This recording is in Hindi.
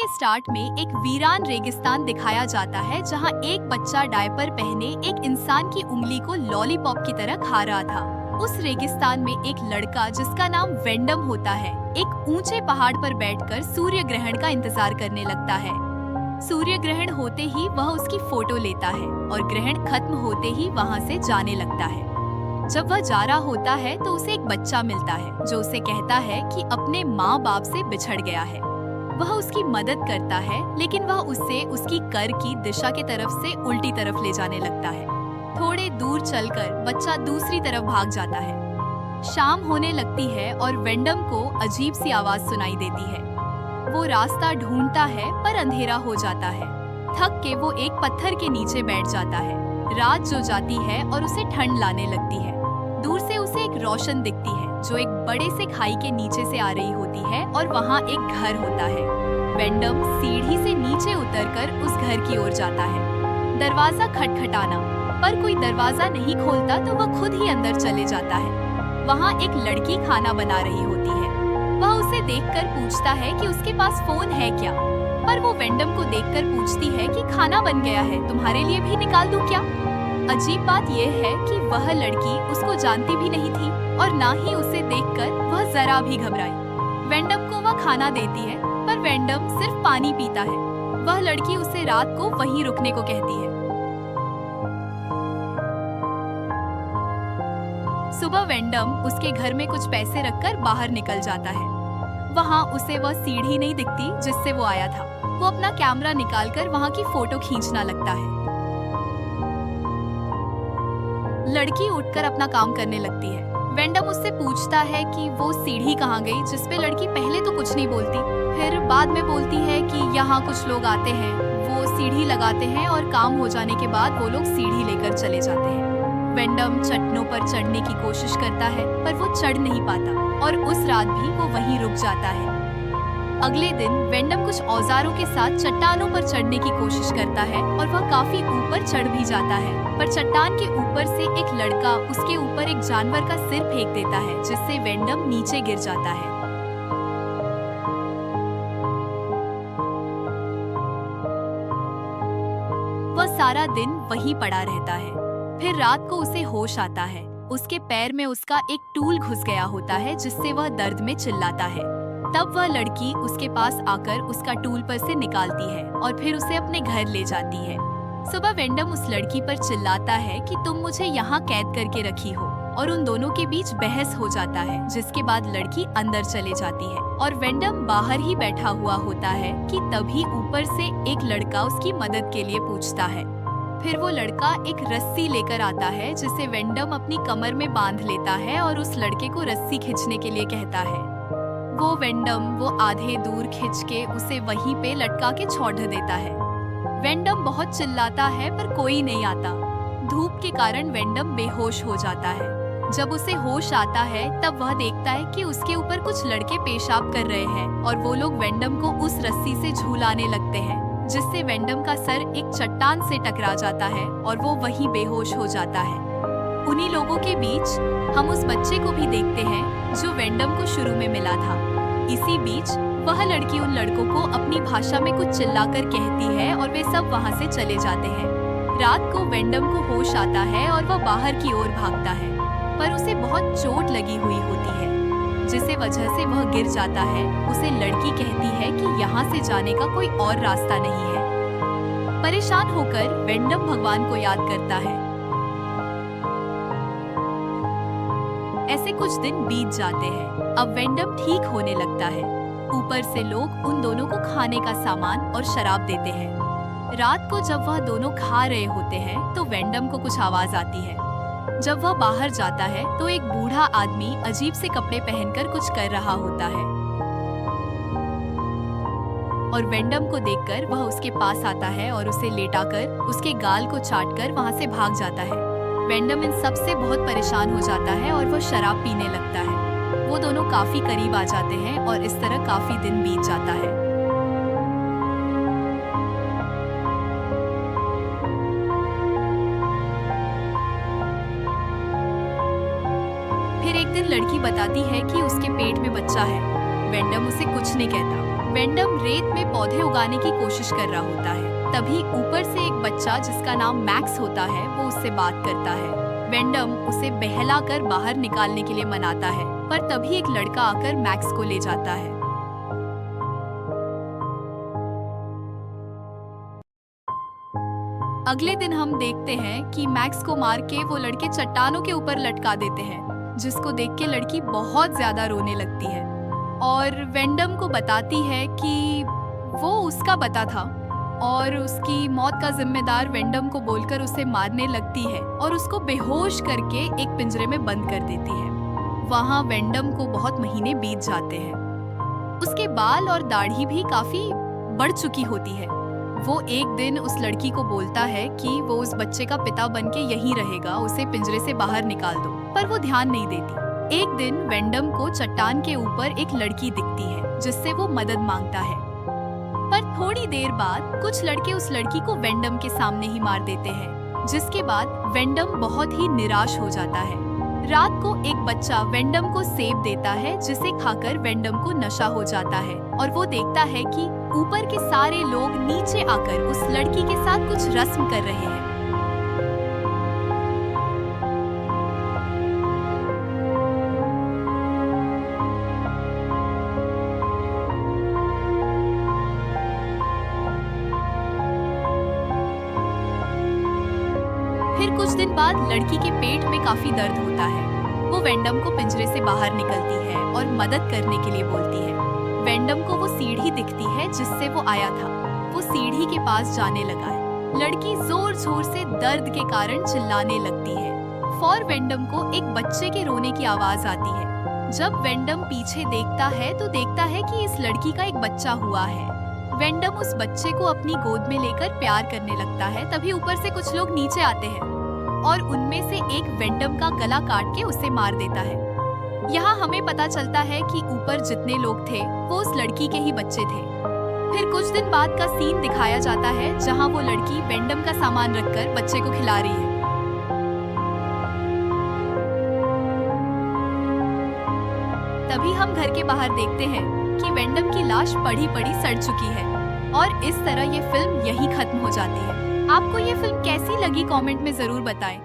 के स्टार्ट में एक वीरान रेगिस्तान दिखाया जाता है जहां एक बच्चा डायपर पहने एक इंसान की उंगली को लॉलीपॉप की तरह खा रहा था। उस रेगिस्तान में एक लड़का जिसका नाम वेंडम होता है एक ऊंचे पहाड़ पर बैठकर सूर्य ग्रहण का इंतजार करने लगता है। सूर्य ग्रहण होते ही वह उसकी फोटो लेता है और ग्रहण खत्म होते ही वहां से जाने लगता है। जब वह जा रहा होता है तो उसे एक बच्चा मिलता है जो उसे कहता है कि अपने माँ बाप से बिछड़ गया है। वह उसकी मदद करता है लेकिन वह उसे उसकी कर की दिशा की तरफ से उल्टी तरफ ले जाने लगता है। थोड़े दूर चलकर बच्चा दूसरी तरफ भाग जाता है। शाम होने लगती है और वेंडम को अजीब सी आवाज सुनाई देती है। वो रास्ता ढूंढता है पर अंधेरा हो जाता है। थक के वो एक पत्थर के नीचे बैठ जाता है। रात जो जाती है और उसे ठंड लाने लगती है। दूर से उसे एक रोशन दिखती है जो एक बड़े से खाई के नीचे से आ रही होती है और वहाँ एक घर होता है। वेंडम सीढ़ी से नीचे उतरकर उस घर की ओर जाता है। दरवाजा खटखटाना पर कोई दरवाजा नहीं खोलता तो वह खुद ही अंदर चले जाता है। वहाँ एक लड़की खाना बना रही होती है। वह उसे देखकर पूछता है कि उसके पास फोन है क्या, पर वो वेंडम को देखकर पूछती है कि खाना बन गया है, तुम्हारे लिए भी निकाल दूं क्या? अजीब बात यह है कि वह लड़की उसको जानती भी नहीं थी और ना ही उसे देखकर वह जरा भी घबराई। वेंडम को वह खाना देती है पर वेंडम सिर्फ पानी पीता है। वह लड़की उसे रात को वहीं रुकने को कहती है। सुबह वेंडम उसके घर में कुछ पैसे रखकर बाहर निकल जाता है। वहाँ उसे वह सीढ़ी नहीं दिखती जिससे वो आया था। वो अपना कैमरा निकालकर वहाँ की फोटो खींचना लगता है। लड़की उठकर अपना काम करने लगती है। वेंडम उससे पूछता है कि वो सीढ़ी कहाँ गई, जिसपे लड़की पहले तो कुछ नहीं बोलती, फिर बाद में बोलती है कि यहाँ कुछ लोग आते हैं, वो सीढ़ी लगाते हैं और काम हो जाने के बाद वो लोग सीढ़ी लेकर चले जाते हैं। वेंडम चट्टानों पर चढ़ने की कोशिश करता है पर वो चढ़ नहीं पाता और उस रात भी वो वहीं रुक जाता है। अगले दिन वेंडम कुछ औजारों के साथ चट्टानों पर चढ़ने की कोशिश करता है और वह काफी ऊपर चढ़ भी जाता है, पर चट्टान के ऊपर से एक लड़का उसके ऊपर एक जानवर का सिर फेंक देता है जिससे वेंडम नीचे गिर जाता है। वह सारा दिन वहीं पड़ा रहता है। फिर रात को उसे होश आता है। उसके पैर में उसका एक टूल घुस गया होता है जिससे वह दर्द में चिल्लाता है। तब वह लड़की उसके पास आकर उसका टूल पर से निकालती है और फिर उसे अपने घर ले जाती है। सुबह वेंडम उस लड़की पर चिल्लाता है कि तुम मुझे यहाँ कैद करके रखी हो, और उन दोनों के बीच बहस हो जाता है, जिसके बाद लड़की अंदर चले जाती है और वेंडम बाहर ही बैठा हुआ होता है कि तभी ऊपर से एक लड़का उसकी मदद के लिए पूछता है। फिर वो लड़का एक रस्सी लेकर आता है जिसे वेंडम अपनी कमर में बांध लेता है और उस लड़के को रस्सी खींचने के लिए कहता है। वो वेंडम वो आधे दूर खींच के उसे वहीं पे लटका के छोड़ देता है। वेंडम बहुत चिल्लाता है पर कोई नहीं आता। धूप के कारण वेंडम बेहोश हो जाता है। जब उसे होश आता है तब वह देखता है कि उसके ऊपर कुछ लड़के पेशाब कर रहे हैं और वो लोग वेंडम को उस रस्सी से झूलाने लगते हैं, जिससे वेंडम का सर एक चट्टान से टकरा जाता है और वो वहीं बेहोश हो जाता है। उन्हीं लोगों के बीच हम उस बच्चे को भी देखते हैं जो वेंडम को शुरू में मिला था। इसी बीच वह लड़की उन लड़कों को अपनी भाषा में कुछ चिल्लाकर कहती है और वे सब वहां से चले जाते हैं। रात को वेंडम को होश आता है और वह बाहर की ओर भागता है, पर उसे बहुत चोट लगी हुई होती है, जिसे वजह से वह गिर जाता है। उसे लड़की कहती है कि यहाँ से जाने का कोई और रास्ता नहीं है। परेशान होकर वेंडम भगवान को याद करता है। ऐसे कुछ दिन बीत जाते हैं। अब वेंडम ठीक होने लगता है। ऊपर से लोग उन दोनों को खाने का सामान और शराब देते हैं। रात को जब वह दोनों खा रहे होते हैं तो वेंडम को कुछ आवाज आती है। जब वह बाहर जाता है तो एक बूढ़ा आदमी अजीब से कपड़े पहनकर कुछ कर रहा होता है और वेंडम को देखकर वह उसके पास आता है और उसे लेटाकर उसके गाल को चाटकर वहां से भाग जाता है। वेंडम इन सब से बहुत परेशान हो जाता है और वह शराब पीने लगता है। वो दोनों काफी करीब आ जाते हैं और इस तरह काफी दिन बीत जाता है। फिर एक दिन लड़की बताती है कि उसके पेट में बच्चा है। वेंडम उसे कुछ नहीं कहता। वेंडम रेत में पौधे उगाने की कोशिश कर रहा होता है। तभी ऊपर से एक बच्चा जिसका नाम मैक्स होता है वो उससे बात करता है। वेंडम उसे बहलाकर बाहर निकालने के लिए मनाता है, पर तभी एक लड़का आकर मैक्स को ले जाता है। अगले दिन हम देखते हैं कि मैक्स को मार के वो लड़के चट्टानों के ऊपर लटका देते हैं, जिसको देख के लड़की बहुत ज्यादा रोने लगती है और वेंडम को बताती है कि वो उसका बता था और उसकी मौत का जिम्मेदार वेंडम को बोलकर उसे मारने लगती है और उसको बेहोश करके एक पिंजरे में बंद कर देती है। वहाँ वेंडम को बहुत महीने बीत जाते हैं। उसके बाल और दाढ़ी भी काफी बढ़ चुकी होती है। वो एक दिन उस लड़की को बोलता है कि वो उस बच्चे का पिता बनके यहीं रहेगा, उसे पिंजरे से बाहर निकाल दो, पर वो ध्यान नहीं देती। एक दिन वेंडम को चट्टान के ऊपर एक लड़की दिखती है जिससे वो मदद मांगता है, पर थोड़ी देर बाद कुछ लड़के उस लड़की को वेंडम के सामने ही मार देते हैं, जिसके बाद वेंडम बहुत ही निराश हो जाता है। रात को एक बच्चा वेंडम को सेब देता है, जिसे खाकर वेंडम को नशा हो जाता है और वो देखता है कि ऊपर के सारे लोग नीचे आकर उस लड़की के साथ कुछ रस्म कर रहे हैं। फिर कुछ दिन बाद लड़की के पेट में काफी दर्द होता है। वो वेंडम को पिंजरे से बाहर निकलती है और मदद करने के लिए बोलती है। वेंडम को वो सीढ़ी दिखती है जिससे वो आया था। वो सीढ़ी के पास जाने लगा है। लड़की जोर जोर से दर्द के कारण चिल्लाने लगती है। फॉर वेंडम को एक बच्चे के रोने की आवाज आती है। जब वेंडम पीछे देखता है तो देखता है कि इस लड़की का एक बच्चा हुआ है। वेंडम उस बच्चे को अपनी गोद में लेकर प्यार करने लगता है। तभी ऊपर से कुछ लोग नीचे आते हैं और उनमें से एक वेंडम का गला काट के उसे मार देता है। यहाँ हमें पता चलता है कि ऊपर जितने लोग थे वो उस लड़की के ही बच्चे थे। फिर कुछ दिन बाद का सीन दिखाया जाता है जहाँ वो लड़की वेंडम का सामान रखकर बच्चे को खिला रही है। तभी हम घर के बाहर देखते हैं कि वेंडम की लाश पड़ी पड़ी सड़ चुकी है और इस तरह ये फिल्म यहीं खत्म हो जाती है। आपको ये फिल्म कैसी लगी कमेंट में जरूर बताएं।